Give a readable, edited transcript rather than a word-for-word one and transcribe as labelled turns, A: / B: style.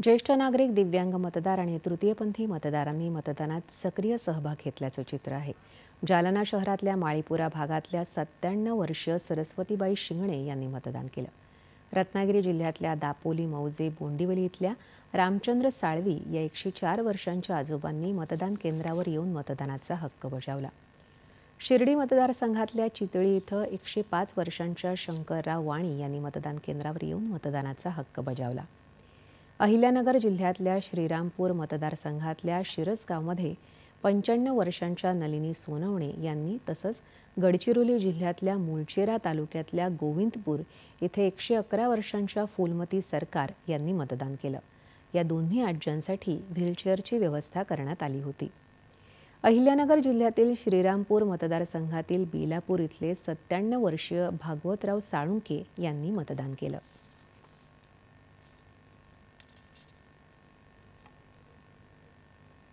A: ज्येष्ठ नागरिक, दिव्यांग मतदार आणि तृतीयपंथी मतदारांनी मतदानात सक्रिय सहभाग घेतल्याचं चित्र आहे. जालना शहरातल्या माळीपुरा भागातल्या 97 वर्षीय सरस्वतीबाई शिंगणे यांनी मतदान केलं. रत्नागिरी जिल्ह्यातल्या दापोली, मौजे, बोंडिवली इथल्या रामचंद्र साळवी या 104 वर्षांच्या आजोबांनी मतदान केंद्रावर येऊन मतदानाचा हक्क बजावला. शिर्डी मतदारसंघातल्या चितळी इथं 105 वर्षांच्या शंकरराव वाणी यांनी मतदान केंद्रावर येऊन मतदानाचा हक्क बजावला. अहिल्यानगर जिल्ह्यातल्या श्रीरामपूर मतदारसंघातल्या शिरसगावमध्ये 95 वर्षांच्या नलिनी सोनवणे यांनी, तसंच गडचिरोली जिल्ह्यातल्या मुळचेरा तालुक्यातल्या गोविंदपूर इथे 111 वर्षांच्या फुलमती सरकार यांनी मतदान केलं. या दोन्ही आज्यांसाठी व्हीलचेअरची व्यवस्था करण्यात आली होती. अहिल्यानगर जिल्ह्यातील श्रीरामपूर मतदारसंघातील बेलापूर इथले 97 वर्षीय भागवतराव साळुंके यांनी मतदान केलं.